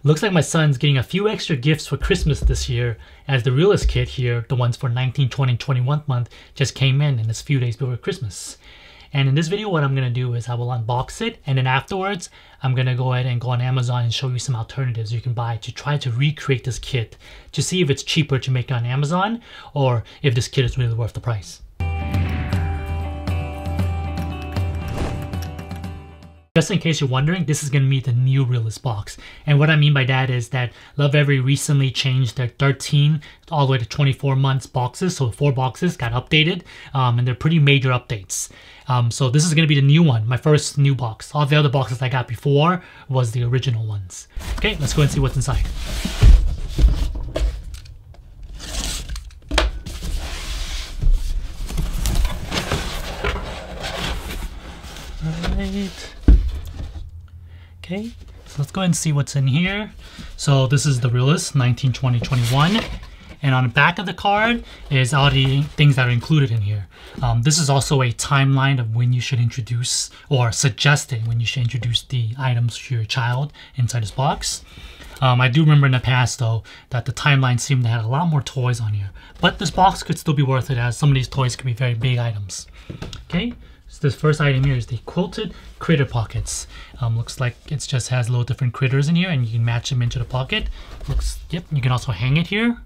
Looks like my son's getting a few extra gifts for Christmas this year, as the Realist kit here, the ones for 19, 20, 21 month, just came in it's a few days before Christmas. And in this video, what I'm going to do is I will unbox it, and then afterwards, I'm going to go ahead and go on Amazon and show you some alternatives you can buy to try to recreate this kit to see if it's cheaper to make it on Amazon or if this kit is really worth the price. Just in case you're wondering, this is going to be the new Realist box. And what I mean by that is that Lovevery recently changed their 13 all the way to 24 months boxes. So 4 boxes got updated, and they're pretty major updates. So this is going to be the new one, my first new box. All the other boxes I got before was the original ones. Okay, let's go and see what's inside. Alright. Okay, so let's go ahead and see what's in here. So this is the Realist 19, 20, 21. And on the back of the card is all the things that are included in here. This is also a timeline of when you should introduce, or suggesting when you should introduce the items to your child inside this box. I do remember in the past though, that the timeline seemed to have a lot more toys on here. But this box could still be worth it, as some of these toys could be very big items. Okay. So this first item here is the Quilted critter pockets. Looks like it just has little different critters in here, and you can match them into the pocket. Yep, you can also hang it here.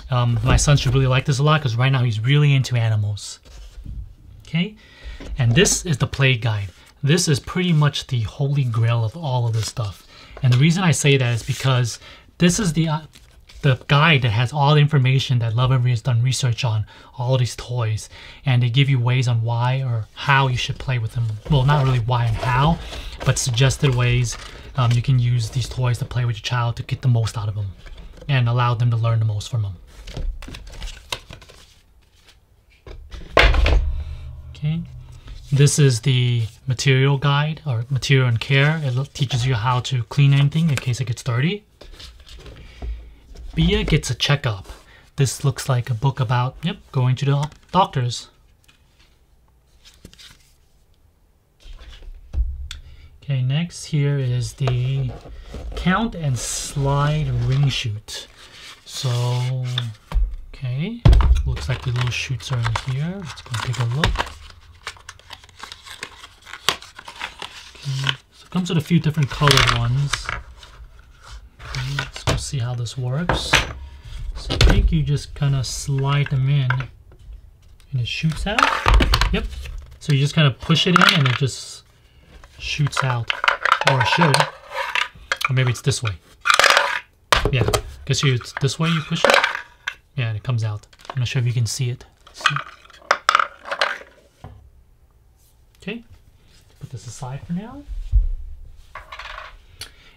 My son should really like this a lot because right now he's really into animals. Okay, and this is the play guide. This is pretty much the holy grail of all of this stuff. And the reason I say that is because this is the guide that has all the information that Lovevery has done research on, all of these toys, and they give you ways on why or how you should play with them. Well, not really why and how, but suggested ways you can use these toys to play with your child to get the most out of them and allow them to learn the most from them. Okay, this is the material guide, or material and care. It teaches you how to clean anything in case it gets dirty. Bia gets a checkup. This looks like a book about, yep, going to the doctors. Okay, next here is the count and slide ring shoot. So, okay, looks like the little shoots are in here. Let's go take a look. Okay, so it comes with a few different colored ones. Okay, let's go see how this works. So I think you just kind of slide them in and it shoots out. Yep. So you just kind of push it in and it just shoots out. Or it should. Or maybe it's this way. Yeah. Guess it's this way you push it. Yeah, and it comes out. I'm not sure if you can see it. See? Okay. Put this aside for now.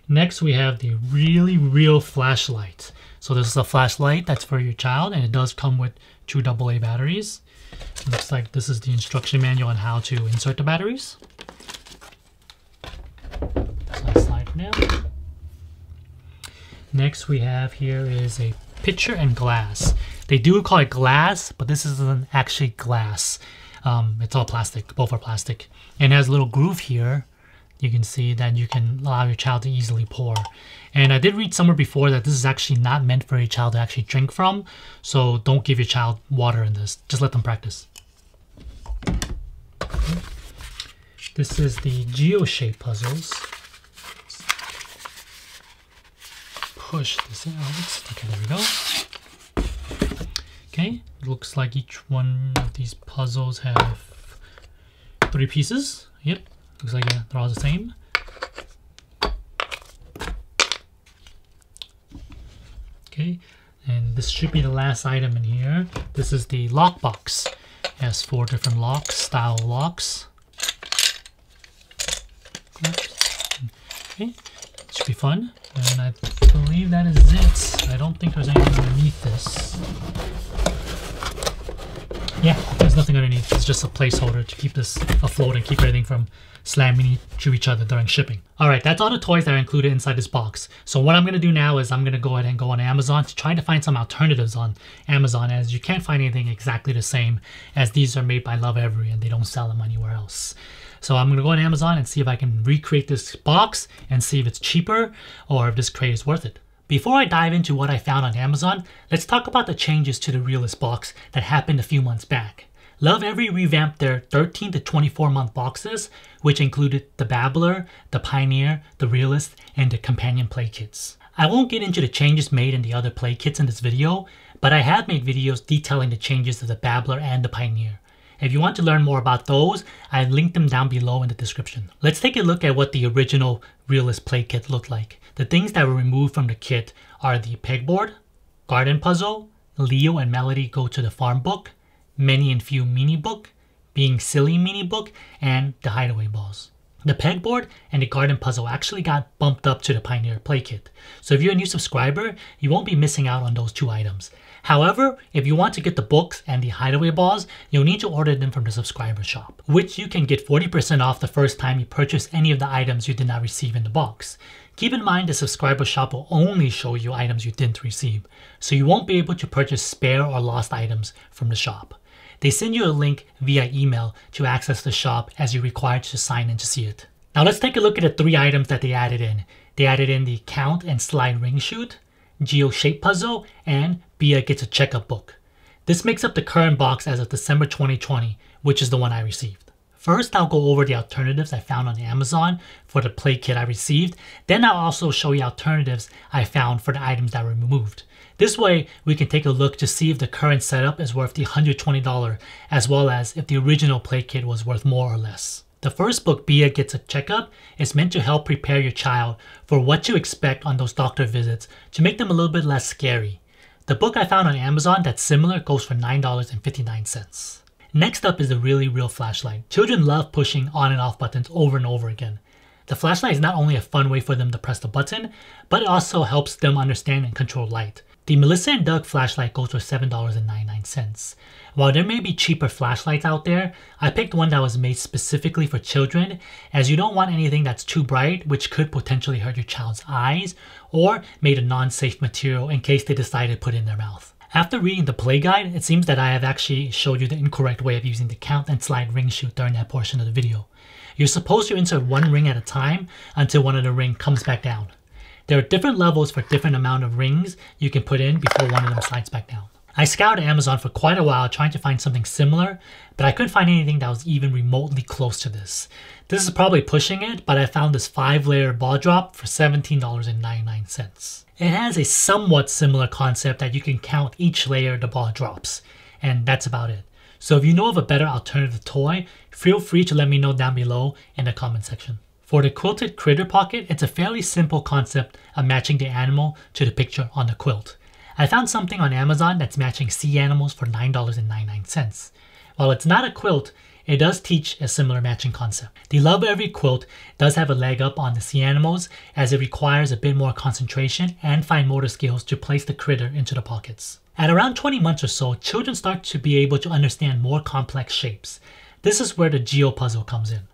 Next, we have the really real flashlight. So this is a flashlight that's for your child, and it does come with 2 AA batteries. It looks like this is the instruction manual on how to insert the batteries. So slide for now. Next, we have here is a pitcher and glass. They do call it glass, but this isn't actually glass. It's all plastic. Both are plastic, and it has a little groove here. You can see that you can allow your child to easily pour. And I did read somewhere before that this is actually not meant for a child to actually drink from. So don't give your child water in this. Just let them practice. Okay. This is the Geoshape Puzzles. Push this out. Okay, there we go. Okay, it looks like each one of these puzzles have 3 pieces. Yep. Looks like they're all the same. Okay, and this should be the last item in here. This is the lock box. It has 4 different style locks. Okay, should be fun. And I believe that is it. I don't think there's anything underneath this. Yeah, there's nothing underneath. It's just a placeholder to keep this afloat and keep everything from slamming to each other during shipping. Alright, that's all the toys that are included inside this box. So what I'm going to do now is I'm going to go ahead and go on Amazon to try to find some alternatives on Amazon, as you can't find anything exactly the same, as these are made by Lovevery and they don't sell them anywhere else. So I'm gonna go on Amazon and see if I can recreate this box and see if it's cheaper or if this crate is worth it. Before I dive into what I found on Amazon, let's talk about the changes to the Realist box that happened a few months back. Lovevery revamped their 13 to 24 month boxes, which included the Babbler, the Pioneer, the Realist, and the companion play kits. I won't get into the changes made in the other play kits in this video, but I have made videos detailing the changes to the Babbler and the Pioneer. If you want to learn more about those, I've linked them down below in the description. Let's take a look at what the original Realist play kit looked like. The things that were removed from the kit are the pegboard, garden puzzle, Leo and Melody go to the farm book, Many and Few mini book, Being Silly mini book, and the hideaway balls. The pegboard and the garden puzzle actually got bumped up to the Pioneer play kit. So if you're a new subscriber, you won't be missing out on those two items. However, if you want to get the books and the hideaway balls, you'll need to order them from the subscriber shop, which you can get 40% off the first time you purchase any of the items you did not receive in the box. Keep in mind the subscriber shop will only show you items you didn't receive, so you won't be able to purchase spare or lost items from the shop. They send you a link via email to access the shop as you're required to sign in to see it. Now let's take a look at the 3 items that they added in. They added in the Count and Slide Ring Shoot, Geoshape Puzzle, and Bia Gets a Checkup book. This makes up the current box as of December 2020, which is the one I received. First, I'll go over the alternatives I found on Amazon for the play kit I received. Then I'll also show you alternatives I found for the items that were removed. This way, we can take a look to see if the current setup is worth the $120, as well as if the original play kit was worth more or less. The first book, Bia Gets a Checkup, is meant to help prepare your child for what to expect on those doctor visits to make them a little bit less scary. The book I found on Amazon that's similar goes for $9.59. Next up is the Really Real flashlight. Children love pushing on and off buttons over and over again. The flashlight is not only a fun way for them to press the button, but it also helps them understand and control light. The Melissa and Doug flashlight goes for $7.99. While there may be cheaper flashlights out there, I picked one that was made specifically for children, as you don't want anything that's too bright, which could potentially hurt your child's eyes, or made of non-safe material in case they decide to put it in their mouth. After reading the play guide, it seems that I have actually showed you the incorrect way of using the Count and Slide Ring Shoot during that portion of the video. You're supposed to insert one ring at a time until one of the rings comes back down. There are different levels for different amount of rings you can put in before one of them slides back down. I scoured Amazon for quite a while trying to find something similar, but I couldn't find anything that was even remotely close to this. This is probably pushing it, but I found this 5-layer ball drop for $17.99. It has a somewhat similar concept that you can count each layer the ball drops, and that's about it. So if you know of a better alternative toy, feel free to let me know down below in the comment section. For the Quilted Critter Pocket, it's a fairly simple concept of matching the animal to the picture on the quilt. I found something on Amazon that's matching sea animals for $9.99. While it's not a quilt, it does teach a similar matching concept. The Lovevery quilt does have a leg up on the sea animals, as it requires a bit more concentration and fine motor skills to place the critter into the pockets. At around 20 months or so, children start to be able to understand more complex shapes. This is where the Geo Puzzle comes in.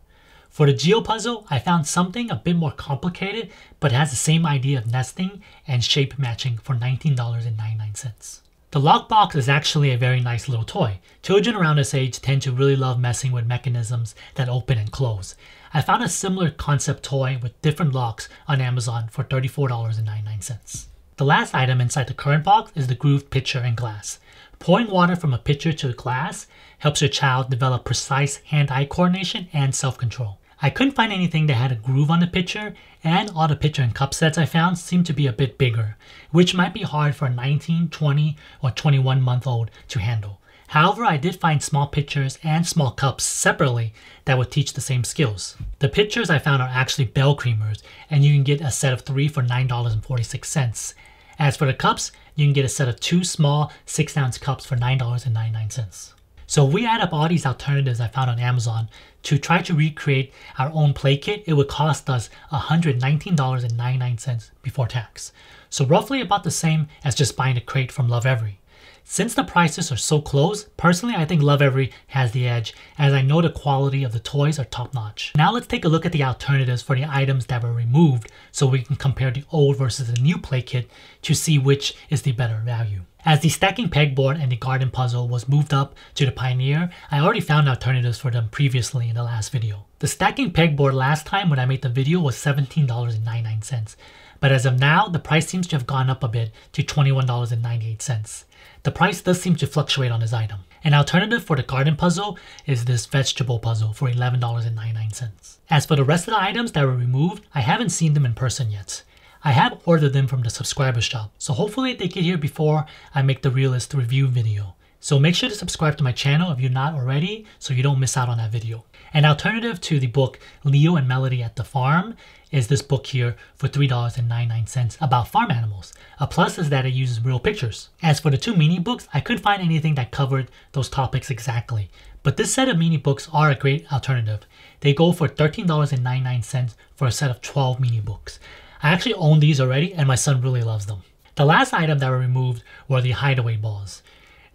For the Geo Puzzle, I found something a bit more complicated, but has the same idea of nesting and shape matching for $19.99. The lockbox is actually a very nice little toy. Children around this age tend to really love messing with mechanisms that open and close. I found a similar concept toy with different locks on Amazon for $34.99. The last item inside the current box is the grooved pitcher and glass. Pouring water from a pitcher to a glass helps your child develop precise hand-eye coordination and self-control. I couldn't find anything that had a groove on the pitcher, and all the pitcher and cup sets I found seemed to be a bit bigger, which might be hard for a 19, 20, or 21-month-old to handle. However, I did find small pitchers and small cups separately that would teach the same skills. The pitchers I found are actually bell creamers, and you can get a set of 3 for $9.46. As for the cups, you can get a set of 2 small 6-ounce cups for $9.99. So if we add up all these alternatives I found on Amazon to try to recreate our own play kit, it would cost us $119.99 before tax. So roughly about the same as just buying a crate from Lovevery. Since the prices are so close, personally I think Lovevery has the edge, as I know the quality of the toys are top notch. Now let's take a look at the alternatives for the items that were removed so we can compare the old versus the new play kit to see which is the better value. As the stacking pegboard and the garden puzzle was moved up to the Pioneer, I already found alternatives for them previously in the last video. The stacking pegboard last time when I made the video was $17.99, but as of now, the price seems to have gone up a bit to $21.98. The price does seem to fluctuate on this item. An alternative for the garden puzzle is this vegetable puzzle for $11.99. As for the rest of the items that were removed, I haven't seen them in person yet. I have ordered them from the subscriber shop, so hopefully they get here before I make the Realist review video. So make sure to subscribe to my channel if you're not already so you don't miss out on that video. An alternative to the book Leo and Melody at the Farm is this book here for $3.99 about farm animals. A plus is that it uses real pictures. As for the two mini books, I couldn't find anything that covered those topics exactly. But this set of mini books are a great alternative. They go for $13.99 for a set of 12 mini books. I actually own these already and my son really loves them. The last item that were removed were the hideaway balls.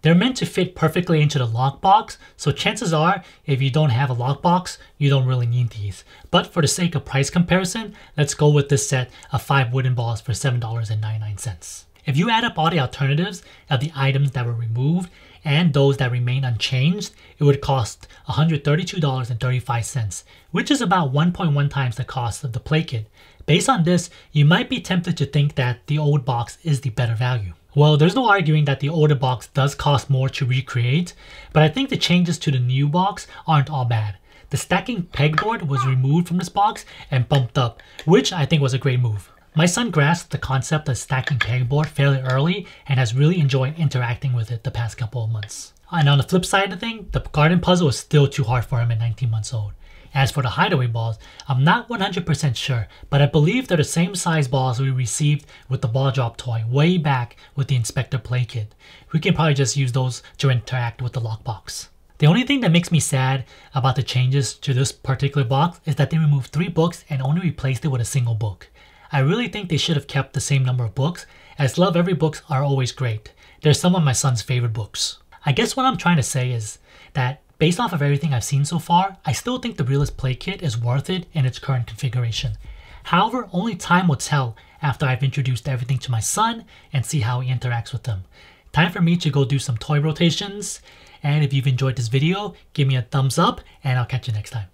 They're meant to fit perfectly into the lockbox, so chances are, if you don't have a lockbox, you don't really need these. But for the sake of price comparison, let's go with this set of 5 wooden balls for $7.99. If you add up all the alternatives of the items that were removed and those that remain unchanged, it would cost $132.35, which is about 1.1 times the cost of the play kit. Based on this, you might be tempted to think that the old box is the better value. Well, there's no arguing that the older box does cost more to recreate, but I think the changes to the new box aren't all bad. The stacking pegboard was removed from this box and bumped up, which I think was a great move. My son grasped the concept of stacking pegboard fairly early and has really enjoyed interacting with it the past couple of months. And on the flip side of the thing, the garden puzzle is still too hard for him at 19 months old. As for the hideaway balls, I'm not 100% sure, but I believe they're the same size balls we received with the ball drop toy way back with the Inspector play kit. We can probably just use those to interact with the lockbox. The only thing that makes me sad about the changes to this particular box is that they removed 3 books and only replaced it with a single book. I really think they should have kept the same number of books, as Lovevery books are always great. They're some of my son's favorite books. I guess what I'm trying to say is that based off of everything I've seen so far, I still think the Realist play kit is worth it in its current configuration. However, only time will tell after I've introduced everything to my son and see how he interacts with them. Time for me to go do some toy rotations, and if you've enjoyed this video, give me a thumbs up and I'll catch you next time.